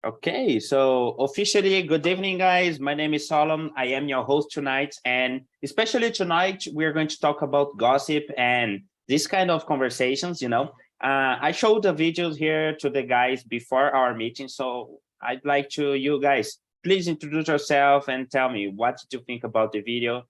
Okay, so officially, good evening, guys. My name is Solomon. I am your host tonight. And especially tonight, we're going to talk about gossip and this kind of conversations, I showed the videos here to the guys before our meeting. So I'd like to, you guys, please introduce yourself and tell me what did you think about the video.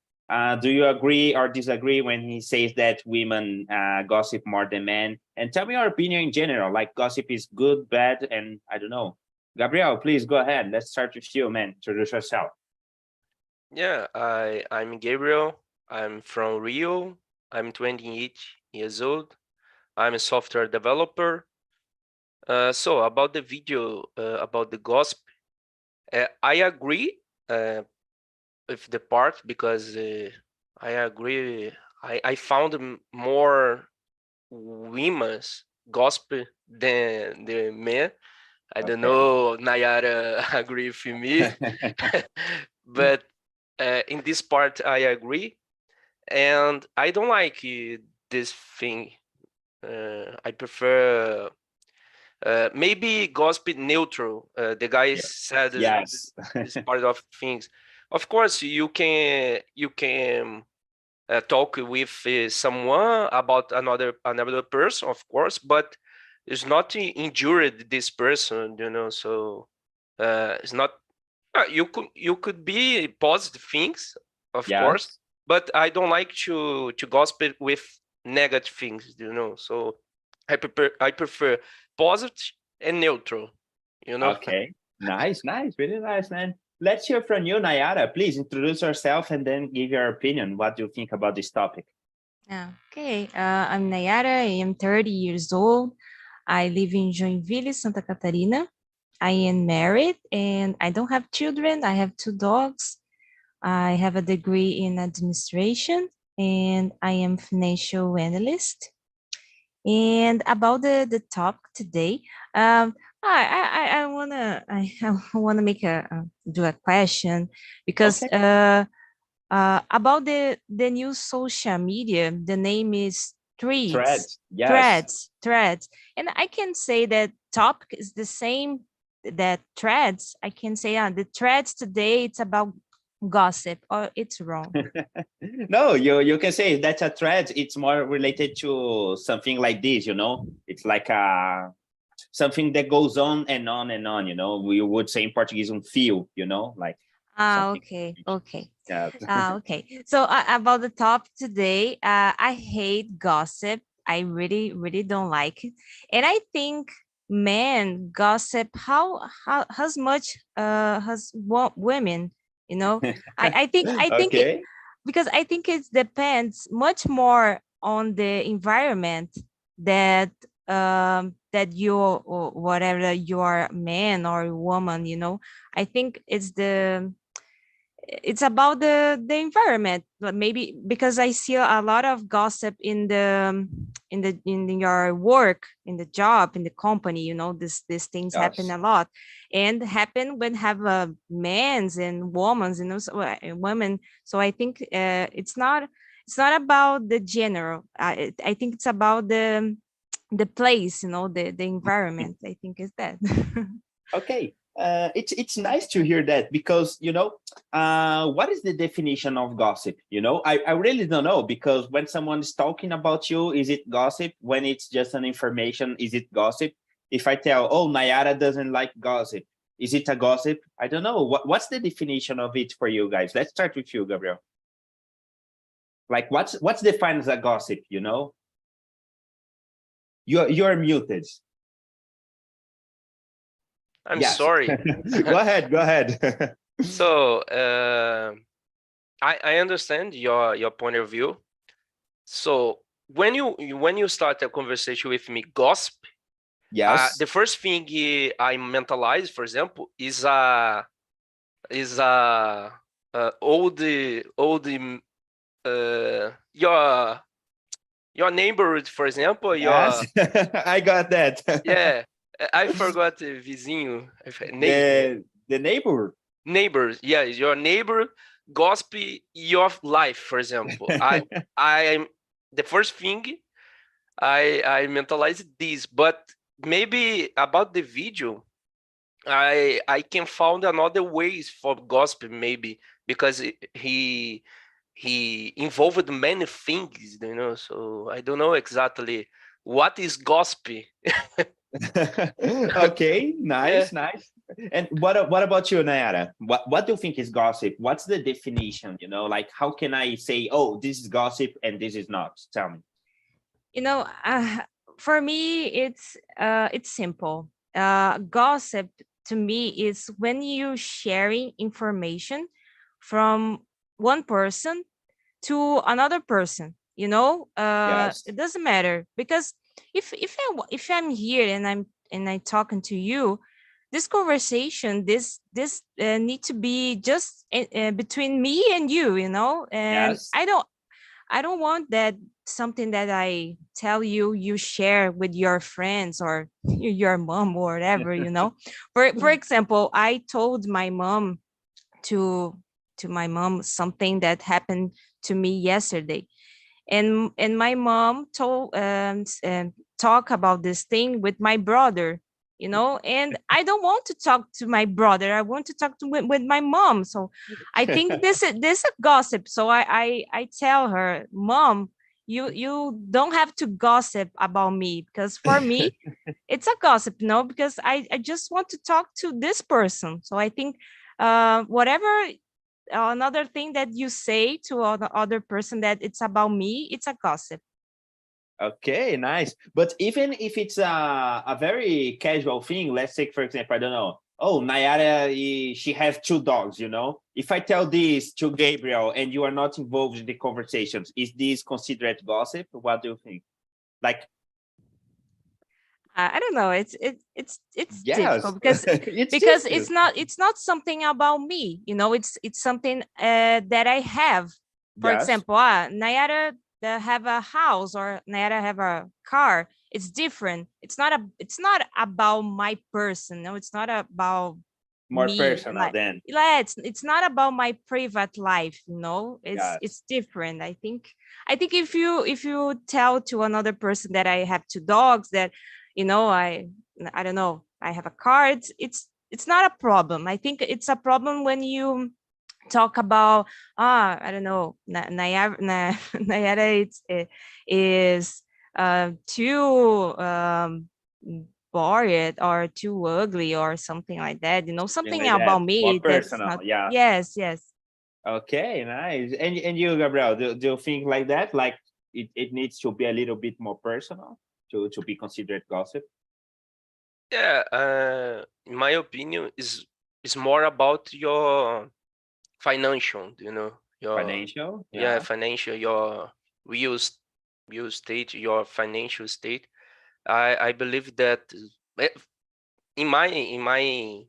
Do you agree or disagree when he says that women gossip more than men? And tell me your opinion in general, like gossip is good, bad, and I don't know. Gabriel, please go ahead. Let's start with you, man. Introduce yourself. Yeah, I'm Gabriel. I'm from Rio. I'm 28 years old. I'm a software developer. So about the video about the gossip, I agree with the part because I agree. I found more women's gossip than the men. I don't Okay. know, Nayara agree with me, but in this part I agree. And I don't like this thing. I prefer maybe gossip neutral. The guy Yeah. said Yes. this part of things. Of course, you can talk with someone about another person, of course, but it's not injured this person, So it's not. You could be positive things, of course, Yes. but I don't like to gossip with negative things, So I prefer positive and neutral. Okay. Nice, nice. Really nice, man. Let's hear from you, Nayara. Please introduce yourself and then give your opinion. What do you think about this topic? Okay, I'm Nayara. I am 30 years old. I live in Joinville, Santa Catarina. I am married and I don't have children. I have two dogs. I have a degree in administration and I am financial analyst. And about the topic today, I wanna I wanna make do a question because Okay. about the new social media, the name is Threads, Threads. Yes. Threads, and I can say that topic is the same that Threads. I can say the Threads today it's about gossip, or it's wrong. No, you can say that's a thread. It's more related to something like this, It's like something that goes on and on and on, We would say in Portuguese, fio, like something. Okay, okay. Yeah. Okay. So about the topic today, I hate gossip. I really, really don't like it, and I think men gossip how as much as women. I think it Okay. because I think it depends much more on the environment that that you or whatever you are man or woman. I think it's about the environment, but maybe because I see a lot of gossip in in your work, in the job, in the company. These things happen Yes. a lot, and happen when have men's and women's, women. So I think it's not about the general. I think it's about the place, the environment. I think is that. Okay. It's nice to hear that because what is the definition of gossip? I really don't know because when someone is talking about you, is it gossip? When it's just an information, is it gossip? If I tell, oh, Nayara doesn't like gossip, is it a gossip? I don't know. What's the definition of it for you guys? Let's start with you, Gabriel. Like what's defined as a gossip? You're muted. I'm Yes. sorry. Go ahead. Go ahead. So I understand your point of view. So when you start a conversation with me, gossip, Yes. the first thing I mentalize, for example, is a old your neighborhood, for example, Yes. I got that. yeah. I forgot vizinho, neighbor, The neighbor. neighbors. Yeah, your neighbor gossip your life, for example. I the first thing I mentalized this, but maybe about the video. I can find another ways for gossip, maybe, because he involved many things, so I don't know exactly what is gossip. Okay, Yeah. nice. And what about you, Nayara? What do you think is gossip? What's the definition? Like how can I say, oh, this is gossip and this is not? Tell me. You know, for me, it's simple. Gossip to me is when you sharing information from one person to another person. Yes. It doesn't matter, because if I'm here and I'm talking to you, this conversation, this need to be just between me and you, and Yes. I don't want that something that I tell you you share with your friends or your mom or whatever, For example, I told my mom to my mom something that happened to me yesterday, and my mom told talk about this thing with my brother, and I don't want to talk to my brother. I want to talk with my mom. So I think this is a gossip. So I tell her, mom, you don't have to gossip about me, because for me it's a gossip, because I just want to talk to this person. So I think whatever another thing that you say to the other person that it's about me, it's a gossip. Okay, nice. But even if it's a very casual thing, let's take, for example, I don't know. Oh, Nayara, she has two dogs. If I tell this to Gabriel and you are not involved in the conversations, is this considered gossip? What do you think? Like, I don't know. It's yes, difficult because it's because difficult. it's not something about me. It's something that I have. For Yes, example, Nayara have a house or Nayara have a car. It's different. It's not about my person. No, it's not about more me. personal Like, then. yeah, it's not about my private life. It's Yes. it's different. I think if you tell to another person that I have two dogs, that I don't know, I have a car, it's not a problem. I think it's a problem when you talk about, I don't know, Nayara is too bored or too ugly or something like that, Something something like that. about More me that's personal. not. Yeah. Yes, yes. Okay, nice. And you, Gabriel, do you think like that? Like it needs to be a little bit more personal to be considered gossip? Yeah, in my opinion, is more about your financial, your Financial? yeah, Yeah. financial, your real s- real state, your financial state. I believe that eh, in my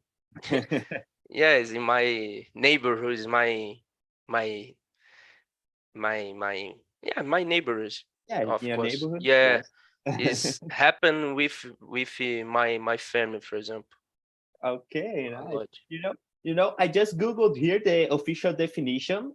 yes, in my neighborhood, is my my yeah, my neighbors, Yeah, in of your course. neighborhood? Yeah, Yes. is happen with my family, for example, Okay, a nice. lot. I just Googled here the official definition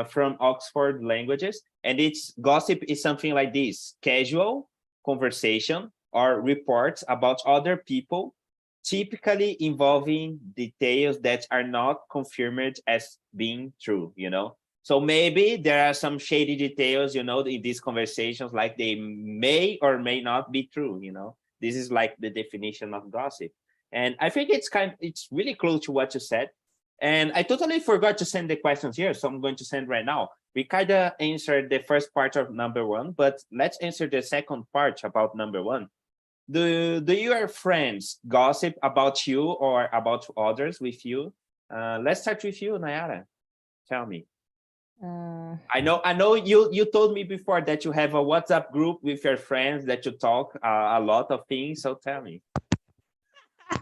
from Oxford Languages, and it's gossip is something like this: casual conversation or reports about other people, typically involving details that are not confirmed as being true. So maybe there are some shady details, in these conversations, like they may or may not be true. This is like the definition of gossip. And I think it's really close to what you said. And I totally forgot to send the questions here, so I'm going to send right now. We kind of answered the first part of number one, but let's answer the second part about number one. Do your friends gossip about you or about others with you? Let's start with you, Nayara. Tell me. uh, I know you told me before that you have a WhatsApp group with your friends that you talk a lot of things. So tell me.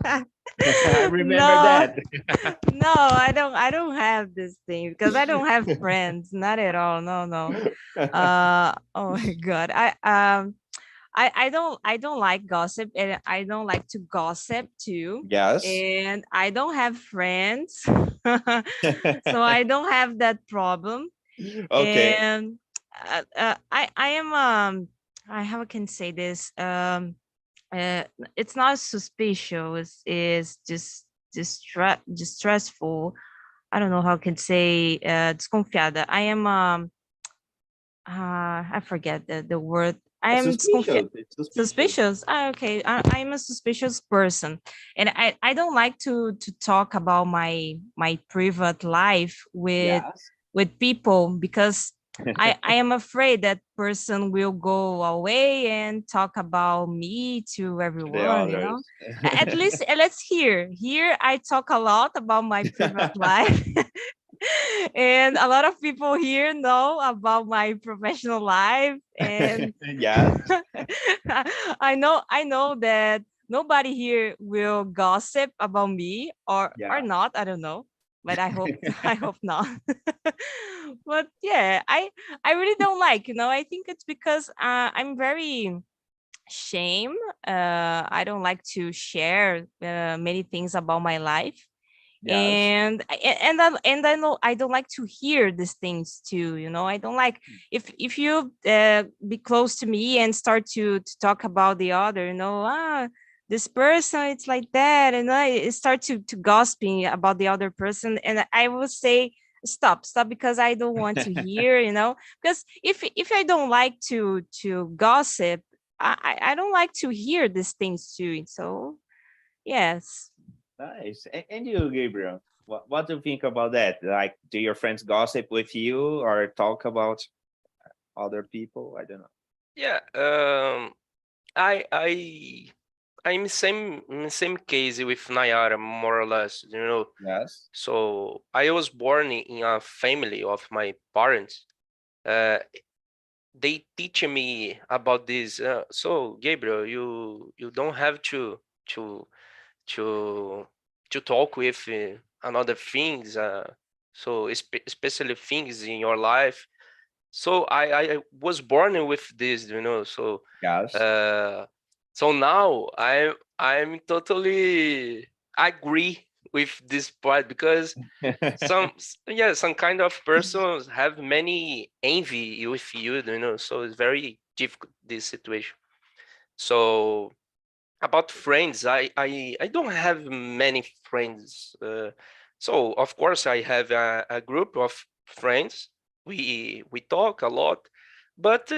I remember no, that. no, I don't have this thing because I don't have friends, not at all. No, no. Oh my god. I don't like gossip, and I don't like to gossip too. Yes. And I don't have friends. So I don't have that problem. Okay. And I am I how I can say this, uh, it's not suspicious, it's just distressful. I don't know how I can say desconfiada. I am I forget the word. I am Suspicious. It's suspicious. suspicious. Okay, I'm a suspicious person, and I don't like to talk about my private life Yes. with people because I am afraid that person will go away and talk about me to To the everyone, you know. others. At least let's hear. Here I talk a lot about my private life. And a lot of people here know about my professional life, and Yes. I know that nobody here will gossip about me or Yeah. not. I don't know, but I hope I hope not. But yeah, I really don't like. I think it's because I'm very shame. I don't like to share many things about my life, Yes. and I know I don't like to hear these things too. I don't like if you be close to me and start to talk about the other. This person, it's like that, and I start to gossiping about the other person, and I will say stop, because I don't want to hear. Because if I don't like to gossip, I don't like to hear these things too. So yes. Nice. And you, Gabriel, what do you think about that? Like, do your friends gossip with you or talk about other people? I don't know. Yeah, I I I'm same case with Nayara, more or less. Yes. So I was born in a family of my parents. Uh, they teach me about this. So Gabriel, you don't have to to to talk with another things. So especially things in your life. So I was born with this. So Yes. uh, so now I'm totally agree with this part because some kind of persons have many envy with you. So it's very difficult, this situation. So about friends, I don't have many friends. So of course I have a group of friends. We talk a lot, but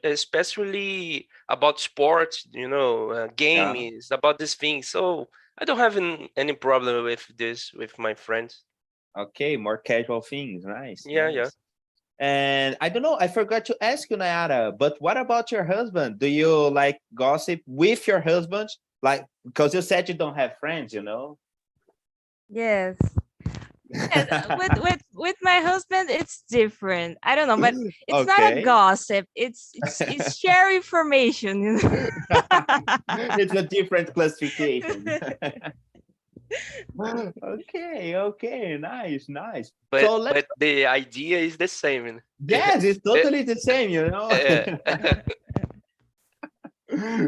especially about sports, Yeah. games, about these things. So I don't have any problem with this with my friends. Okay, more casual things. Nice, Yeah, yeah. nice. And I don't know, I forgot to ask you, Nayara, but what about your husband? Do you like gossip with your husband? Like, because you said you don't have friends? Yes. Yes, with my husband, it's different. I don't know, but it's not a Okay. gossip. It's share information. It's a different classification. Okay, okay, nice, nice. But So let's, but the idea is the same. yes, it's totally the same.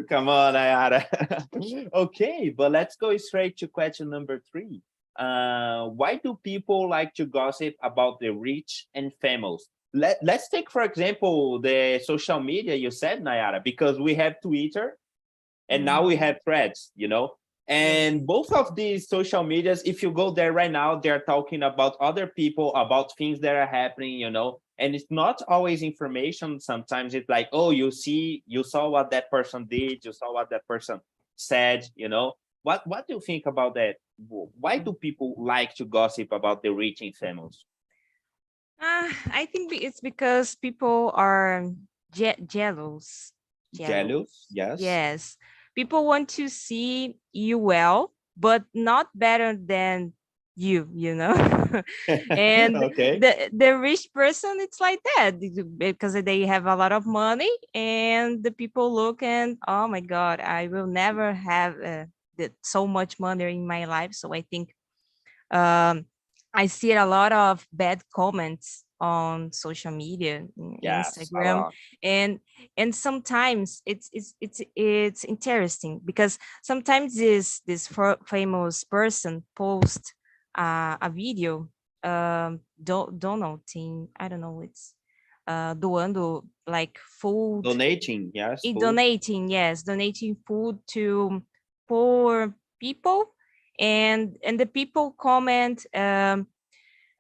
Come on, Ayara. Okay, but let's go straight to question number 3. Why do people like to gossip about the rich and famous? Let's take, for example, the social media you said, Nayara, because we have Twitter and now we Mhm. have threads. Yes. And both of these social medias, if you go there right now, they're talking about other people, about things that are happening. And it's not always information. Sometimes it's like, oh, you saw what that person did, you saw what that person said. What do you think about that? Why do people like to gossip about the rich and famous? I think it's because people are jealous. Jealous? Jealous. Yes. Yes. People want to see you well, but not better than you. And Okay. the rich person, it's like that because they have a lot of money, and the people look and, oh my God, I will never have so much money in my life. So I think um, I see a lot of bad comments on social media, Yes, a Instagram, lot. and sometimes it's interesting because sometimes this famous person post a video donating, I don't know, it's doando like food, Donating, yes, food. donating, yes, donating food to poor people, and the people comment,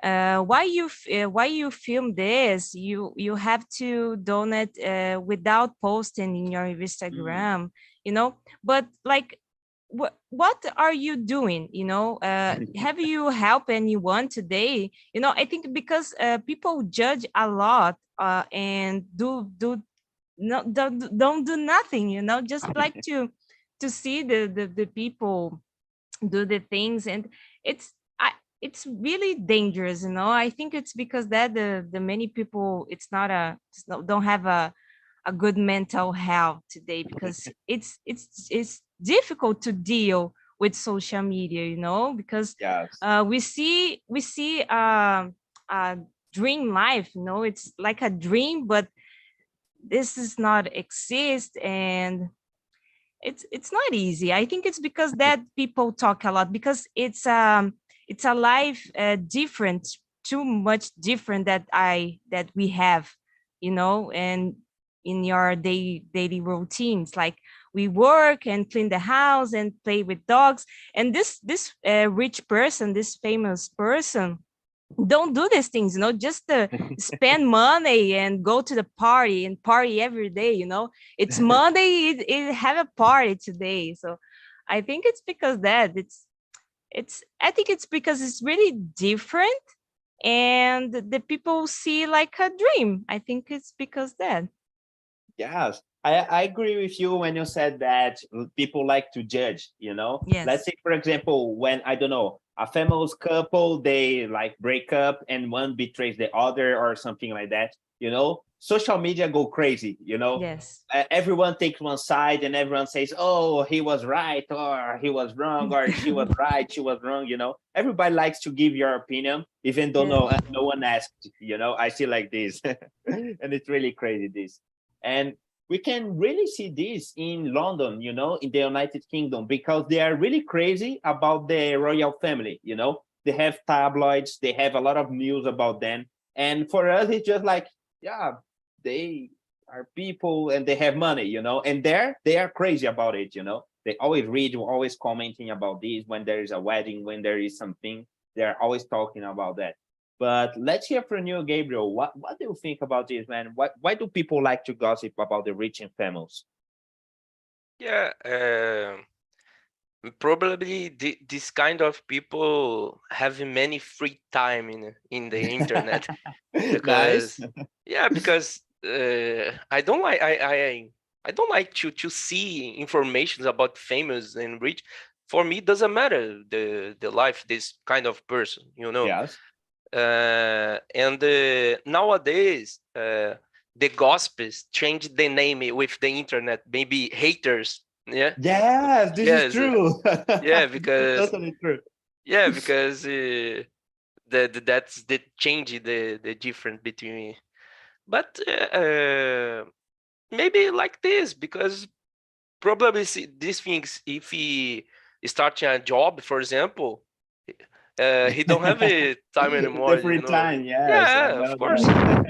why you film this? You have to donate without posting in your Instagram, you know. But like, what are you doing? You know, have you helped anyone today? You know, I think because people judge a lot and no don't do nothing. You know, just like to see the people do the things, and it's it's really dangerous, you know. I think it's because that the many people, don't have a good mental health today, because it's difficult to deal with social media, you know, because Yes. we see a dream life, you know. It's like a dream, but this is not exist, and it's not easy. I think it's because that people talk a lot, because it's a life different, too much different that we have, you know. And in your daily routines, like we work and clean the house and play with dogs, and this rich person, this famous person, don't do these things, you know, just to spend money and go to the party and party every day, you know. It's Monday, it have a party today. So I think it's because that it's I think it's because it's really different, and the people see like a dream. I think it's because that. Yes, I agree with you when you said that people like to judge, you know. Let's Yes. say, for example, when, I don't know, a famous couple, they like break up and one betrays the other or something like that, you know. Social media go crazy, you know. Yes. Everyone takes one side and everyone says, oh, he was right, or he was wrong, or she was right, she was wrong, you know. Everybody likes to give your opinion, even though Yeah. no one asked, you know. I see like this. And it's really crazy, this. And we can really see this in London, you know, in the United Kingdom, because they are really crazy about the royal family, you know. They have tabloids, they have a lot of news about them. And for us, it's just like, yeah, they are people and they have money, you know, and there they are crazy about it, you know. They always read, always commenting about this when there is a wedding, when there is something, they're always talking about that. But let's hear from you, Gabriel. What do you think about this, man? Why do people like to gossip about the rich and famous? Yeah, probably this kind of people have many free time in the internet. Nice. Because yeah, because I don't like I don't like to see information about famous and rich. For me, it doesn't matter the life this kind of person, you know. Yes. And nowadays, the gossips change the name with the internet. Maybe haters. Yeah. Yes, this is Yes. true. Yeah, This is because totally true. yeah, because that's the change the difference between. But maybe like this, because probably these things, if he is starting a job, for example, he don't have a time anymore, The you free know. time, yes, I Yeah, of know course. that.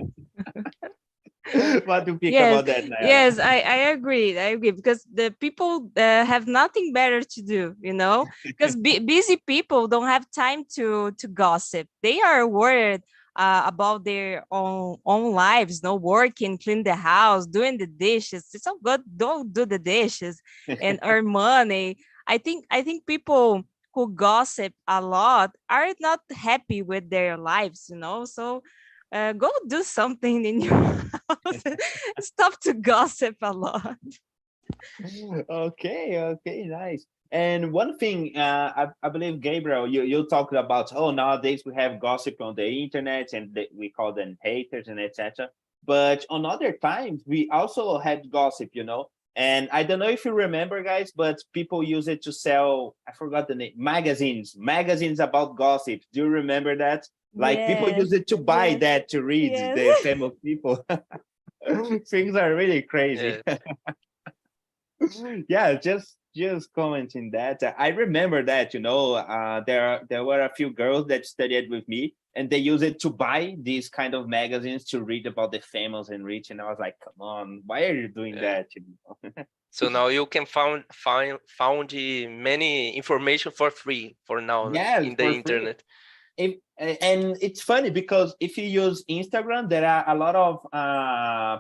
What do you think Yes, about that, Nayara? yes, I agree. I agree, because the people have nothing better to do, you know, because busy people don't have time to gossip. They are worried about their own lives, no, working, clean the house, doing the dishes. It's so good. Don't do the dishes and earn money. I think people who gossip a lot are not happy with their lives, you know. So go do something in your house. Stop to gossip a lot. Okay, okay, nice. And one thing, I believe, Gabriel, you talked about, oh, nowadays we have gossip on the internet and we call them haters and etc. But on other times, we also had gossip, you know. And I don't know if you remember, guys, but people use it to sell, I forgot the name, magazines about gossip. Do you remember that? Like people Yes, use it to buy yes, that to read yes. the famous people. Things are really crazy. Yeah. Yeah, just commenting that. I remember that, you know, there were a few girls that studied with me, and they use it to buy these kind of magazines to read about the famous and rich. And I was like, come on, why are you doing that? So now you can find many information for free for now in the internet. And it's funny because if you use Instagram, there are a lot of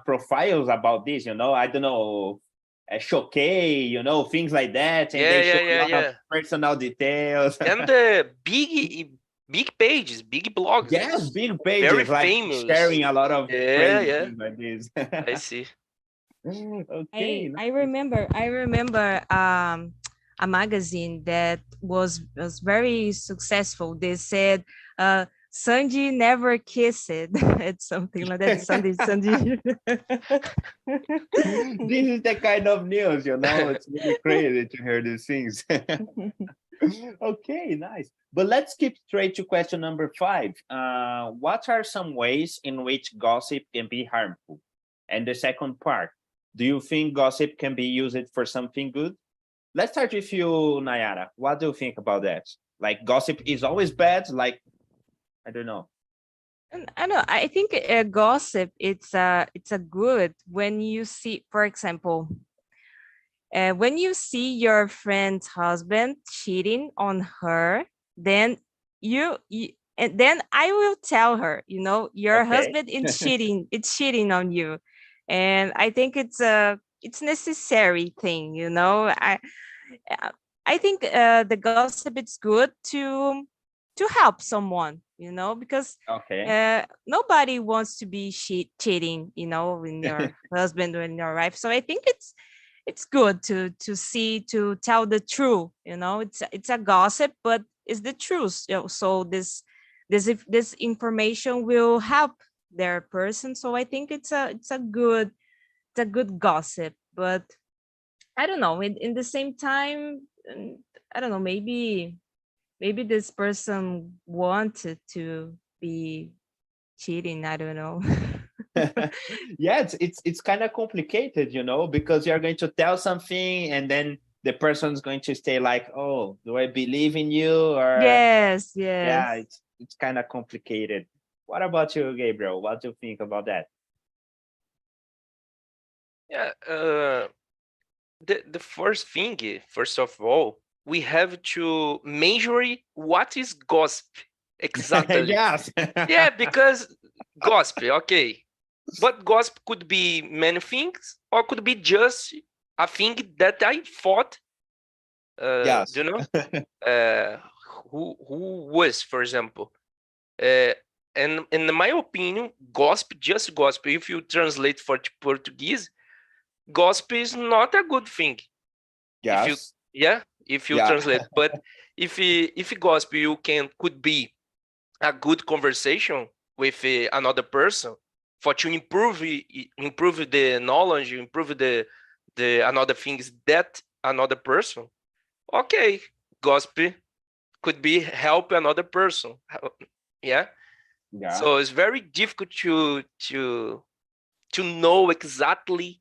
profiles about this, I don't know, Choquei, things like that. And they show a lot of personal details. And the big pages, big blogs. Yes, big pages, very like famous. sharing a lot of crazy things like this. I see. Okay. I remember a magazine that was very successful. They said Sandy never kissed. It's something like that. Sandy. This is the kind of news, it's really crazy to hear these things. Okay, nice. But let's skip straight to question number 5. What are some ways in which gossip can be harmful? And the second part, do you think gossip can be used for something good? Let's start with you, Nayara. What do you think about that? Like, gossip is always bad? Like, I don't know. I know. I think gossip, it's a good when you see, for example, when you see your friend's husband cheating on her, then and then I will tell her, your husband is cheating. It's cheating on you, and I think it's necessary thing. I think the gossip, it's good to help someone, because nobody wants to be cheating, in your husband or in your wife. So I think it's good to tell the truth. It's a gossip, but it's the truth. So this information will help their person. So I think it's a good gossip. But I don't know. In the same time, I don't know. Maybe this person wanted to be cheating. I don't know. Yeah, it's kind of complicated, because you're going to tell something and then the person's going to stay like, oh, do I believe in you? Or yes. Yeah, it's kind of complicated. What about you, Gabriel? What do you think about that? Yeah, the first of all, we have to measure what is gossip exactly. Yes. Yeah, because gossip, okay. But gossip could be many things, or could be just a thing that I thought. Yes. Who was, for example. And in my opinion, gossip, just gossip, if you translate for Portuguese, gossip is not a good thing. Yes. If you translate. But if gossip could be a good conversation with another person for to improve the knowledge, improve the another things that another person. Okay, gossip could be help another person. Yeah. So it's very difficult to know exactly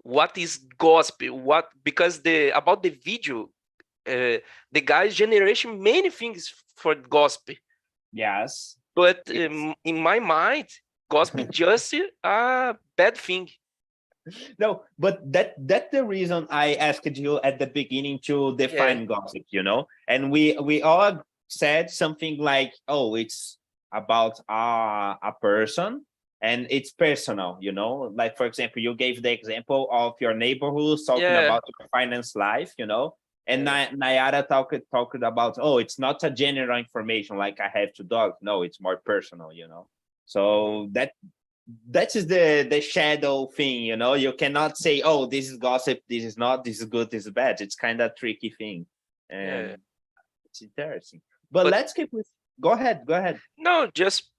what is gossip, because about the video, the guys generation many things for gossip. Yes. But in my mind, gossip just a bad thing. No, but that's the reason I asked you at the beginning to define gossip, and we all said something like, oh, it's about a person and it's personal, like, for example, you gave the example of your neighborhood talking about your finance life, and Nayara talked about, oh, it's not a general information like I have 2 dogs. No, it's more personal, so that is the shadow thing, you cannot say, oh, this is gossip, this is not, this is good, this is bad. It's kind of tricky thing, and it's interesting, but let's keep with, go ahead. No,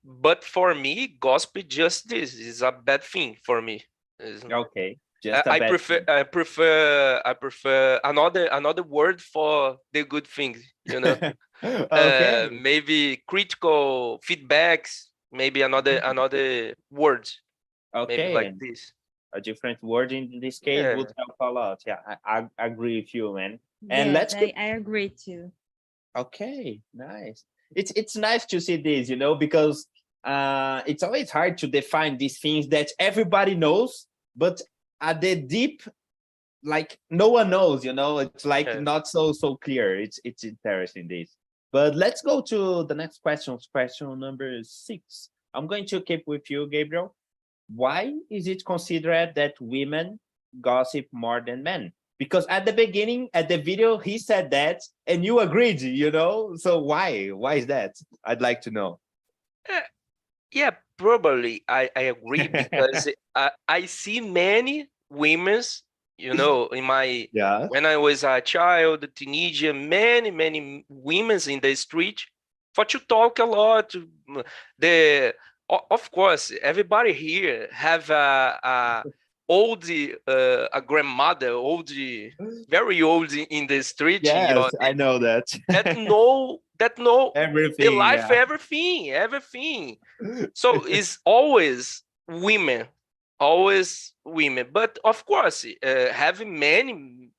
but for me, gossip just this is a bad thing for me. Okay, I prefer another word for the good things, Okay. Maybe critical feedbacks, maybe another word. Okay, maybe like this. A different word in this case would help a lot. Yeah, I agree with you, man. And yes, I agree too. Okay, nice. it's nice to see this, you know, because it's always hard to define these things that everybody knows, but at the deep, like no one knows, you know. It's like Yeah. not so clear. It's interesting this. But let's go to the next question. Question number 6. I'm going to keep with you, Gabriel. Why is it considered that women gossip more than men? Because at the beginning, at the video, he said that, and you agreed, you know. So why? Why is that? I'd like to know. Uh, yeah, probably I agree because I see many women's, you know, in my Yeah. when I was a child, a teenager, many women's in the street for to talk a lot. Of course, everybody here have a old a grandmother, very old in the street, you know, Yes, I know that. that know the Everything. life, Yeah. everything. So it's always women. But of course, having many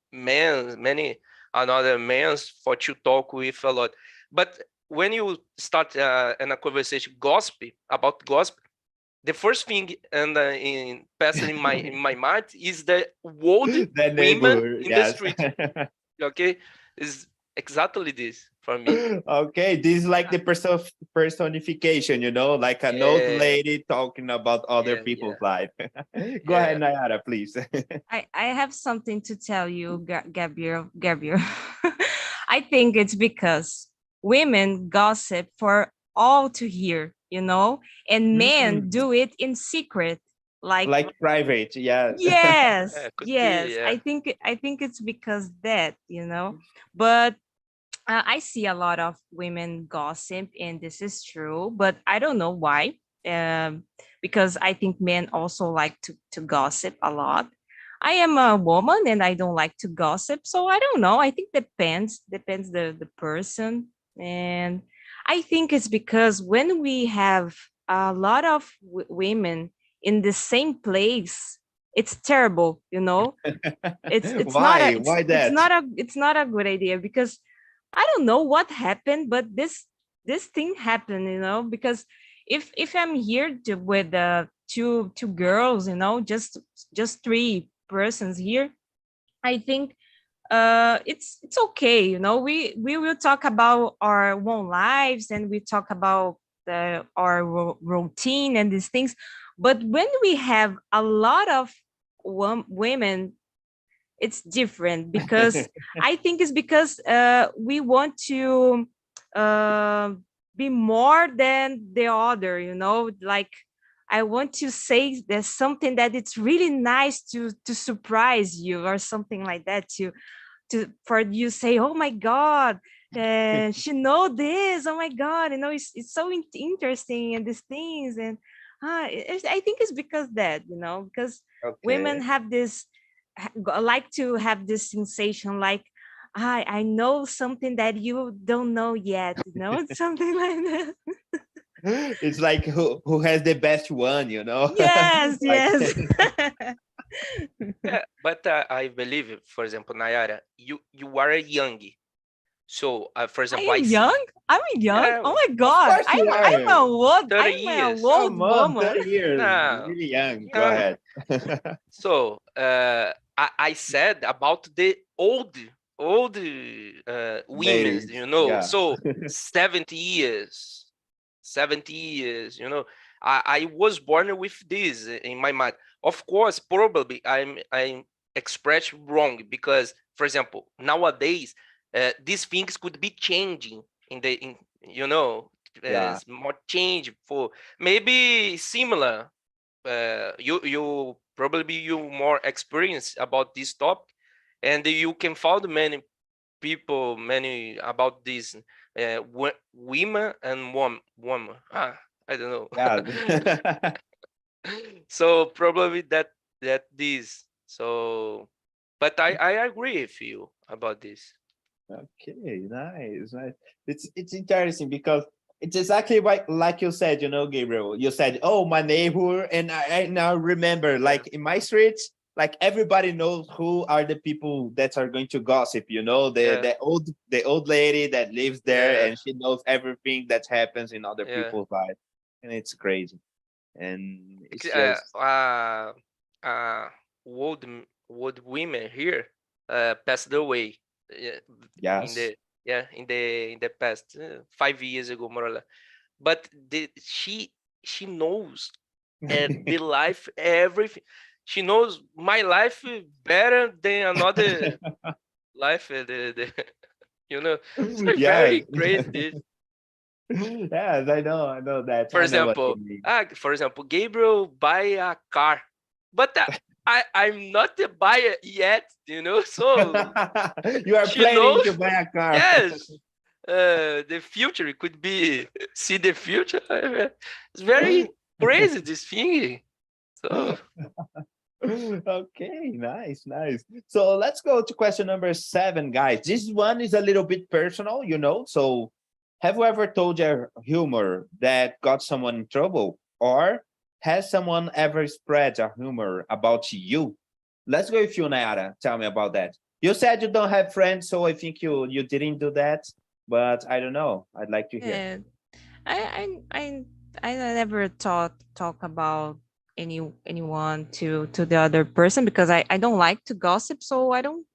another men for to talk with a lot. But when you start in a conversation gossip, the first thing and in passing in my mind is the old The women neighbor. in the Yes. street. Okay, is exactly this for me. Okay, this is like the personification, you know, like an old Yeah, lady talking about other yeah. people's life. Go Yeah. ahead, Nayara, please. I have something to tell you, Gabriel. Gabriel. I think it's because women gossip for all to hear, you know, and men Mm, do it in secret. Like, like private, yes. yes, Yeah, could be. yes. Yeah. I think it's because that, you know. But I see a lot of women gossip, and this is true, but I don't know why. Because I think men also like to gossip a lot. I am a woman and I don't like to gossip, so I don't know. I think depends the person, and I think it's because when we have a lot of women in the same place, it's terrible, you know. It's not a Why? Why it's that? not a it's not a good idea because I don't know what happened, but this thing happened, you know, because if I'm here with two girls, you know, just three persons here, I think it's okay, you know. We will talk about our own lives and we talk about our routine and these things, but when we have a lot of women, it's different because I think it's because we want to uh, be more than the other, you know, like I want to say there's something that it's really nice to surprise you or something like that to for you say, oh my god, she know this, oh my god, you know, it's so interesting and these things, and I think it's because that, you know, because women Okay. have this like to have this sensation like I know something that you don't know yet, you know, something like that. It's like who has the best one, you know? Yes, Like yes. Yeah, but I believe, for example, Nayara, you are young. So, for I example, I am see. young. I'm young. Yeah, Oh my of god. course you I'm are. a old. 30 I'm an years. old Come on, woman. 30 years. No, Really young. Go young. ahead. So, I said about the old women, Ladies, you know. yeah. So 70 years, you know. I was born with this in my mind. Of course, probably I'm expressed wrong because, for example, nowadays these things could be changing in you know, Yeah. more change for maybe similar. You probably you more experienced about this topic, and you can find many about this women and woman. I don't know. Yeah. So probably that this. So, but I agree with you about this. Okay, nice, nice. It's interesting because it's exactly like you said, you know, Gabriel. You said, "Oh, my neighbor," and I now remember, Yeah. like in my street, like everybody knows who are the people that are going to gossip, you know, Yeah. the old lady that lives there Yeah. and she knows everything that happens in other Yeah. people's lives. And it's crazy. And it's Uh, just uh, uh, old women here passed away in yes. the in the past 5 years ago, more or less. But she knows the life, everything. She knows my life better than another life. You know, it's like Yes. very crazy. This. Yes, I know that. For I know what you example, mean. Gabriel buy a car, but I'm not the buyer yet. You know, so You are she planning knows. to buy a car. Yes, the future, it could be see the future. It's very crazy, this thing. So Okay, nice, nice. So let's go to question number 7, guys. This one is a little bit personal, you know. So, have you ever told your humor that got someone in trouble, or has someone ever spread a humor about you? Let's go with you, Nayara. Tell me about that. You said you don't have friends, so I think you didn't do that. But I don't know. I'd like to hear. Yeah, I I I I never talk about anyone to the other person because I don't like to gossip, so I don't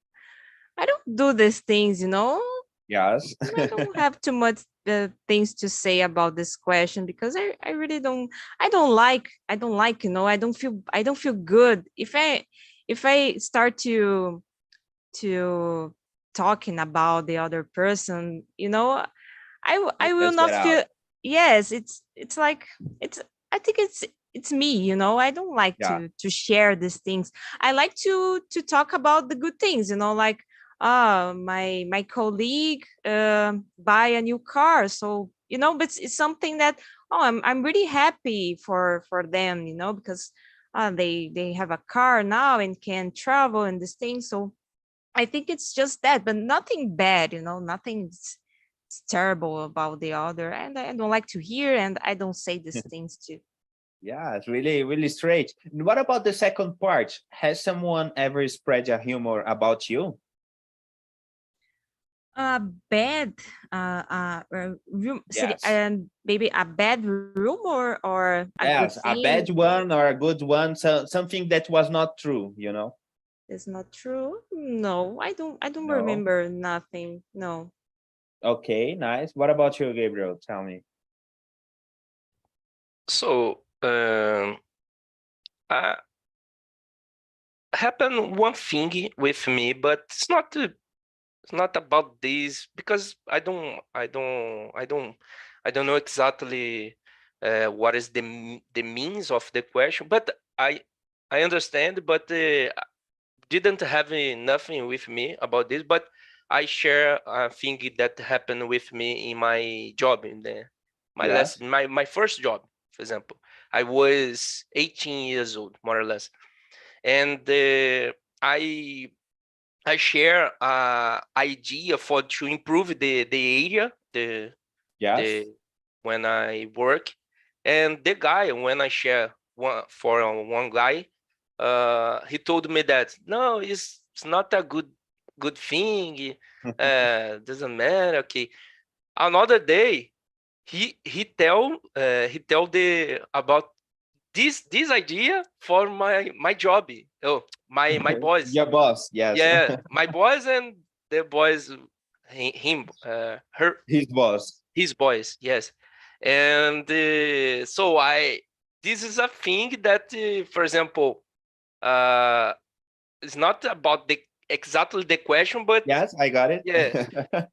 do these things, you know. Yes. I don't have too much things to say about this question because I really I don't like, you know, I don't feel good if I start to talking about the other person, you know. I will Let's not get feel. out. Yes, it's like it's I think it's me, you know. I don't like Yeah. to share these things. I like to talk about the good things, you know, like my colleague buy a new car, so you know, but it's something that, oh, I'm really happy for them, you know, because they have a car now and can travel and this thing. So I think it's just that, but nothing bad, you know, nothing's terrible about the other. And I don't like to hear, and I don't say these things too. Yeah, it's really, really strange. And what about the second part? Has someone ever spread a humor about you? A bad, Yes. and maybe a bad rumor or a good Yes, a thing bad one or a good one, so something that was not true, you know? is not true. No, I don't No. remember nothing. No. Okay, nice. What about you, Gabriel? Tell me. so uh, happened one thing with me, but it's not about this because I don't know exactly what is the means of the question, but I understand, but didn't have nothing with me about this, but I share a thing that happened with me in my job in the Yes. my first job, for example. I was 18 years old, more or less, and I I share idea for to improve the area Yes. the when I work, and the guy when I share one guy, he told me that no, it's not a good thing. Doesn't matter. Okay, another day he tell the about this idea for my job. Oh, my boss. Your boss, yes. Yeah, my boys and the boys, him, her, His boss. his boys, yes. And so this is a thing that, for example, uh, it's not about the exactly the question, but Yes, I got it. yeah.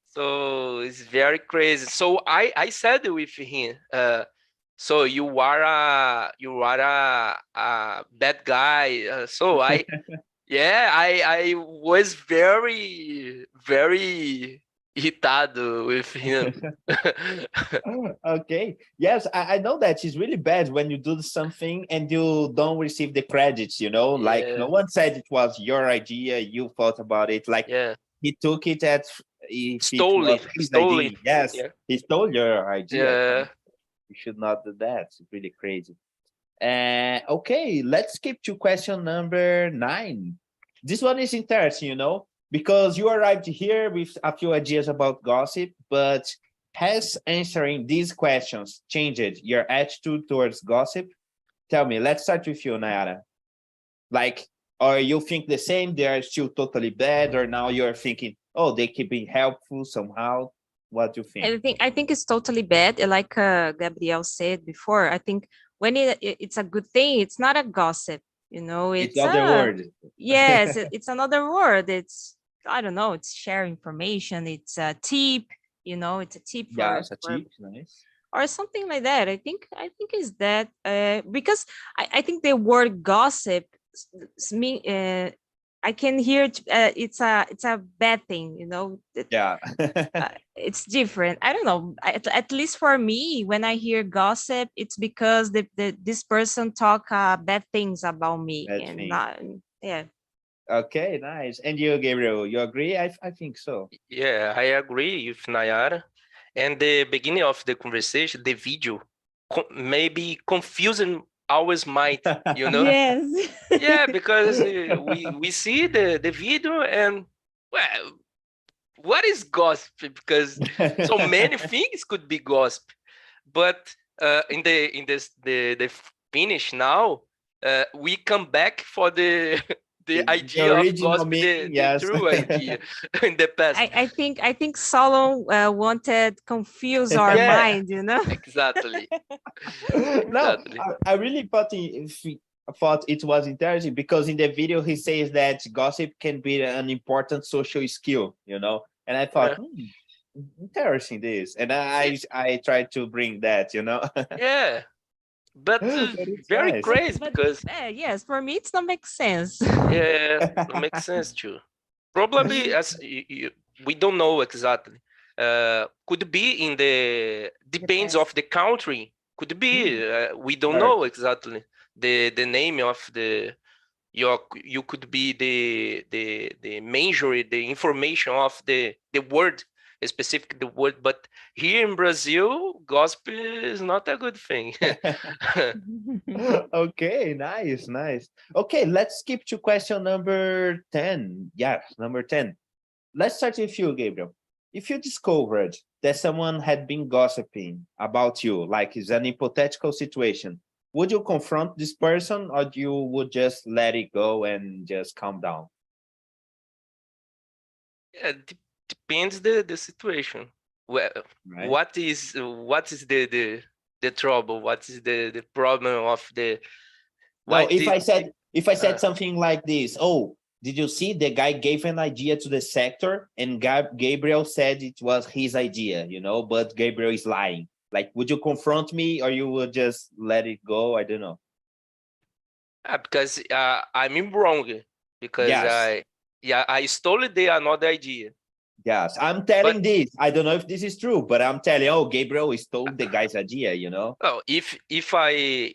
So it's very crazy. So I said with him, so you are a bad guy. So I was very irritado with him. Okay. Yes, I know that it's really bad when you do something and you don't receive the credits, you know, like no Yeah, one said it was your idea, you thought about it. Like yeah. he took it as if it was his Stole it. idea. Yes, Yeah, he stole your idea. yeah, You should not do that. It's really crazy. Okay, let's skip to question number 9. This one is interesting, because you arrived here with a few ideas about gossip, but has answering these questions changed your attitude towards gossip? Tell me, let's start with you, Nayara. Like, or you think the same, they are still totally bad, or now you're thinking, oh, they keep being helpful somehow? What do you think? I think it's totally bad. Like Gabriel said before, I think when it's a good thing, it's not a gossip. It's It's other word. yes, it's another word. It's, I don't know. It's share information. It's a tip. It's a tip Yes, a for tip, nice. or something like that. I think is that because I think the word gossip mean I can hear it's a bad thing. Yeah. It's different. I don't know. At least for me, when I hear gossip, it's because this person talk bad things about me, Bad and thing. not, yeah. Okay, nice. And you, Gabriel, you agree? I think so. Yeah, I agree with Nayara. And the beginning of the conversation, the video, maybe confusing our mind, Yes. Yeah, because we see the video and, well, what is gossip? Because so many things could be gossip. But in the finish now, we come back for the the The idea of original gossip, meaning, the yes. true idea in the past. I think Solon wanted confuse our Yeah, mind, exactly. No, Exactly. I really thought it was interesting because in the video he says that gossip can be an important social skill, and I thought, Yeah. interesting this, and Yeah. I tried to bring that. Yeah. But But it's very nice. crazy but because yes, for me it's not make sense. yeah, it makes sense too. Probably as we don't know exactly. Could be in the The depends past. of the country. Could be we don't Sure. know exactly the name of the you could be the major the information of the word specific the word, but here in Brazil gospel is not a good thing. Okay, nice. Okay, let's skip to question number 10. Yeah, number 10. Let's start with you, Gabriel. If you discovered that someone had been gossiping about you, like it's an hypothetical situation, would you confront this person or you would just let it go and just calm down? Yeah, depends the situation. Well, Right? what is the trouble? What is the problem of the why No, if did I said uh, something like this, oh, did you see the guy gave an idea to the sector and Gabriel said it was his idea, but Gabriel is lying. Like, would you confront me or you would just let it go? I don't know. because I'm wrong because Yes. I stole the another idea. Yes, I'm But telling this. I don't know if this is true, but I'm telling, oh, Gabriel stole the guy's idea. oh, if I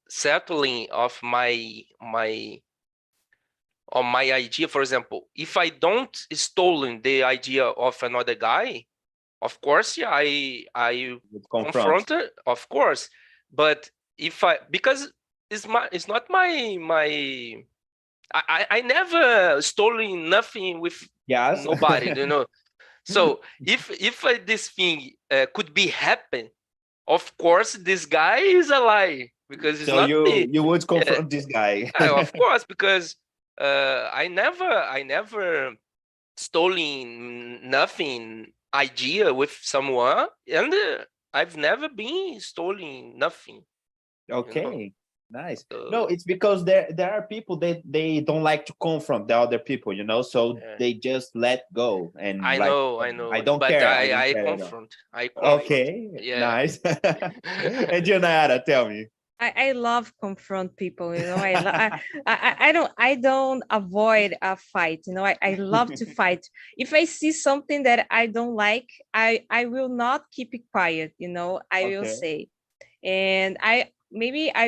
settling of my idea, for example, if I don't stolen the idea of another guy, of course, yeah, I Would confront. confront it, of course. But if I because it's not my I never stolen nothing with Yes. nobody. So if this thing could be happen, of course this guy is a lie because it's So not me. you would Yeah, confront this guy. of course, because I never stolen nothing idea with someone, and I've never been stolen nothing. Okay, nice. No, So it's because there are people they don't like to confront the other people, so yeah, they just let go and I like, know, "Oh, I I know, don't but care. I I don't I care at all." confront, I confront. Okay, Yeah. nice. And you, Nayara, tell me. I love confront people. I don't avoid a fight. I love to fight. If I see something that I don't like, I will not keep it quiet. I will Okay. say, and I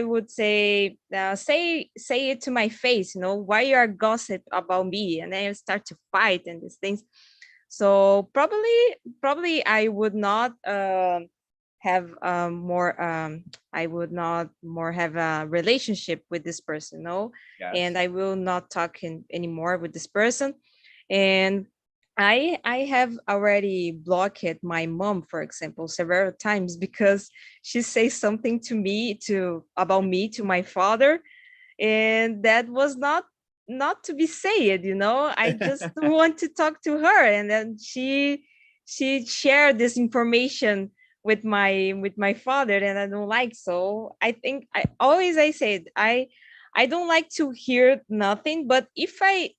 would say it to my face. Why you are gossip about me, and then I start to fight and these things. So probably I would not. have more I would not more have a relationship with this person, no, Yes. and I will not talk anymore with this person. And I have already blocked my mom, for example, several times because she says something to me to about me to my father, and that was not to be said, you know. I just want to talk to her, and then she shared this information with my father, and I don't like. So I think I said I don't like to hear nothing, but if I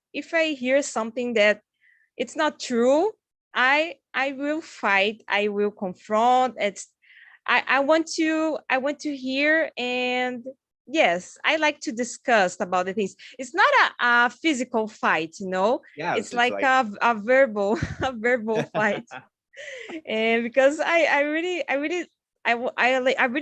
hear something that it's not true, I will fight, I will confront. I want to hear. And yes, I like to discuss about the things. It's not a physical fight, you know. Yes, It's it's like like a verbal a verbal fight. And because I really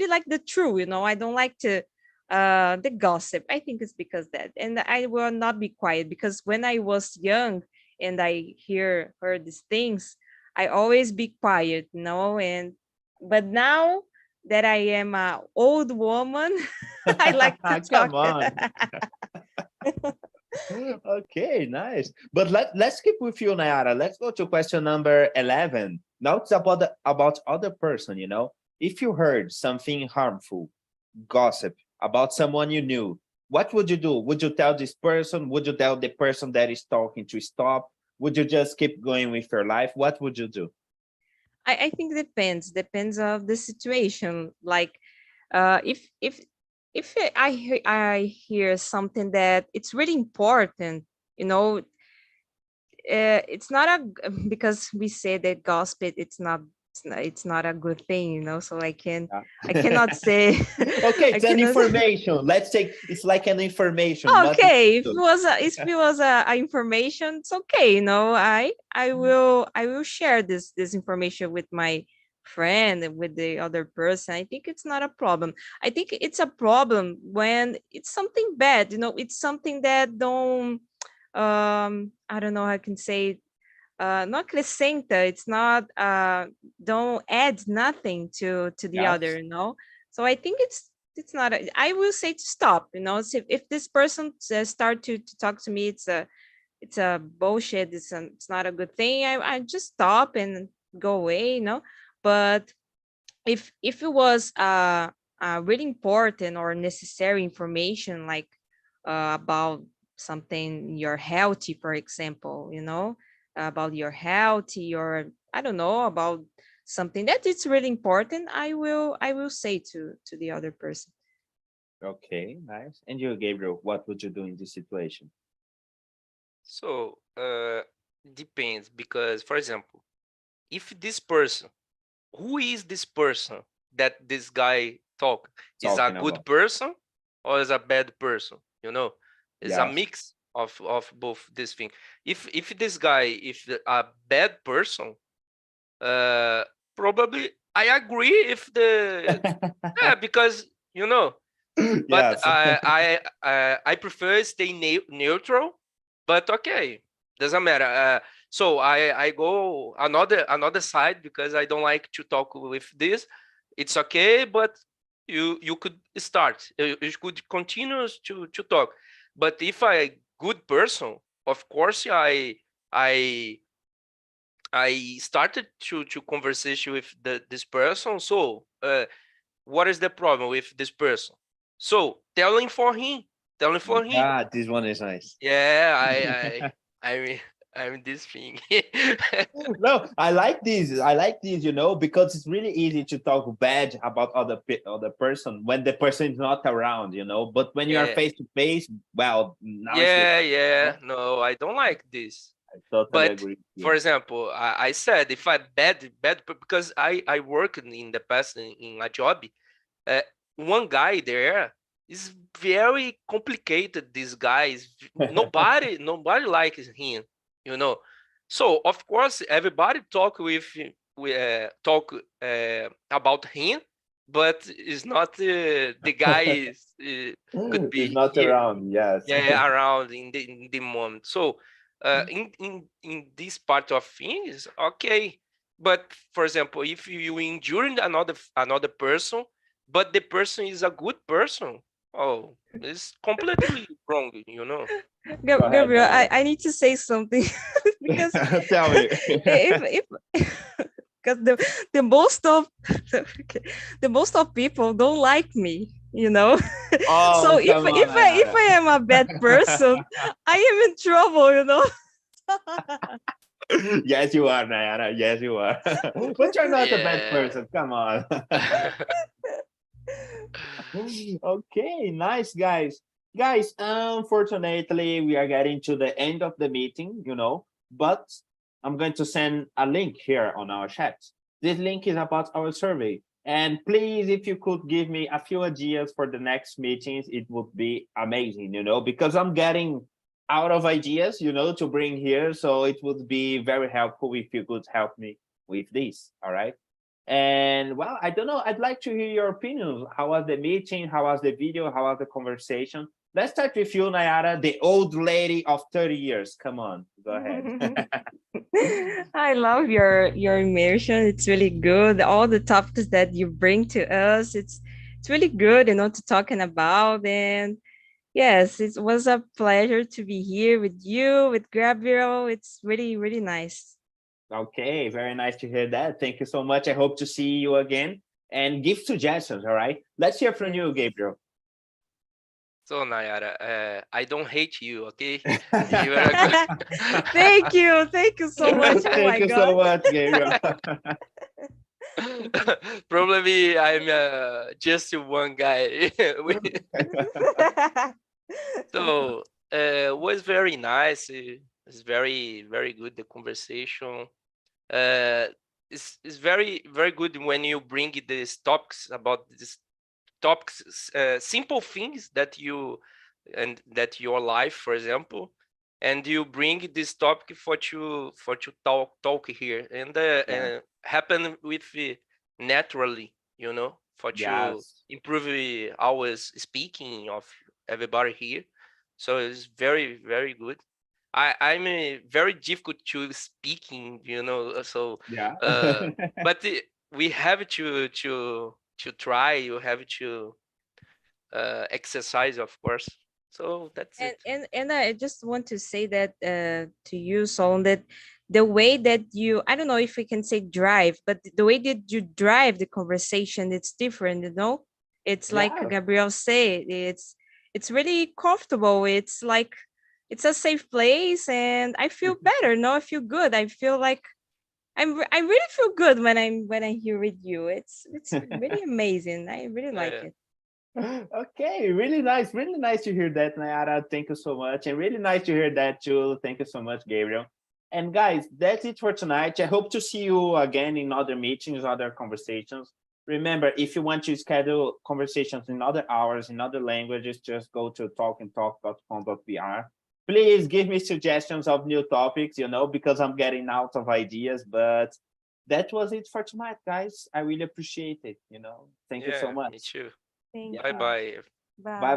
like the truth, you know. I don't like to the gossip. I think it's because that. And I will not be quiet, because when I was young and I heard these things, I always be quiet, you know. And but now that I am a old woman, I like to come talk. on. Okay, nice. But let's keep with you, Nayara. Let's go to question number 11. Now it's about about other person, you know. If you heard something harmful, gossip about someone you knew, what would you do? Would you tell this person? Would you tell the person that is talking to stop? Would you just keep going with your life? What would you do? I think depends of the situation. Like if I hear something that it's really important, you know, it's not a because we say that gossip it's not a good thing, you know. So I cannot Yeah. say Okay, I it's an cannot. information. Let's take it's like an information. What would Okay, you if it do? was a information, it's okay, you know. I will share this information with my friend and with the other person. I think it's not a problem. I think it's a problem when it's something bad, you know. It's something that don't I don't know how I can say it, not acrescenta, it's not don't add nothing to the other, Yes. you know. So I think it's not I will say to stop, you know. So if this person start to talk to me, it's a bullshit, it's not a good thing, I just stop and go away, you know. But if it was really important or necessary information, like about something your healthy, for example, you know, about your healthy, or I don't know, about something that it's really important, I will say to the other person. Okay, nice. And you, Gabriel, what would you do in this situation? So depends, because for example, if this person, who is this person that this guy talk, is a Talking good about. person or is a bad person, you know. It's a Yes. mix of both this thing. If this guy, if a bad person, uh probably I agree if the, yeah, because you know. But Yes. I prefer stay neutral. But okay, doesn't matter. So I go another side because I don't like to talk with this. It's okay, but you could start. You could continue to talk. But if I good person, of course I I started to conversation with this person. So what is the problem with this person? So telling for him, telling for him. Ah, this one is nice. Yeah, I mean, I'm this thing. No, I like this. I like this, you know, because it's really easy to talk bad about other person when the person is not around, you know. But when you are Yeah, face to face, well, now it's yeah, different, you yeah. know. No, I don't like this. I totally But agree with for you. example, I said if I bad because I worked in the past in a job. Uh, One guy there is very complicated. This guy is nobody likes him, you know. So of course everybody talk we talk about him, but it's not the guy is could It's be not here, around, yes. yeah, around in the moment. So in this part of things, okay. But for example, if you injure another person, but the person is a good person, oh, it's completely wrong, you know. Go ahead, Gabriel, Nayara. I need to say something because Tell me. if because the most of the most of people don't like me, you know. So Oh, come on, if Nayara. I am a bad person, I am in trouble, you know. Yes, you are, Nayara. Yes, you are. But you're not a bad Yeah. person. Come on. Okay, nice, guys. Guys, unfortunately, we are getting to the end of the meeting, but I'm going to send a link here on our chat. This link is about our survey. And please, if you could give me a few ideas for the next meetings, it would be amazing, because I'm getting out of ideas, to bring here. So it would be very helpful if you could help me with this. All right. And well, I don't know. I'd like to hear your opinions. How was the meeting? How was the video? How was the conversation? Let's start with you, Nayara, the old lady of 30 years. Come on, go ahead. I love your immersion. It's really good. All the topics that you bring to us, it's really good, to talking about. And yes, it was a pleasure to be here with you, with Gabriel. It's really, really nice. Okay, very nice to hear that. Thank you so much. I hope to see you again and give suggestions. All right. Let's hear from you, Gabriel. So Nayara, I don't hate you, okay? You are a good. Thank you. Thank you so much. Oh Thank my you so God. much, Gabriel. Probably I'm just one guy. So was very nice. It's very very good the conversation. Uh, it's very very good when you bring these topics about this topics, simple things that you and that your life, for example, and you bring this topic for to talk here and happen with naturally, for to Yes. improve our speaking of everybody here. So it's very very good. I'm very difficult to speaking, so Yeah. but we have to try. You have to exercise, of course. So that's and it. and and I just want to say that to you, Solon, that the way that you, I don't know if we can say drive, but the way that you drive the conversation, it's different, It's like Yeah. Gabriel said, it's really comfortable. It's like it's a safe place, and I feel better. No, I feel good. I feel like I really feel good when I hear with you. It's really amazing. I really like Yeah. it. Okay, really nice to hear that, Nayara. Thank you so much. And really nice to hear that too. Thank you so much, Gabriel. And guys, that's it for tonight. I hope to see you again in other meetings, other conversations. Remember, if you want to schedule conversations in other hours, in other languages, just go to talkandtalk.com.br. Please give me suggestions of new topics, because I'm getting out of ideas. But that was it for tonight, guys. I really appreciate it. Thank you so Yeah, me much. too. Thank Yeah. Bye you. bye. Bye Bye. bye.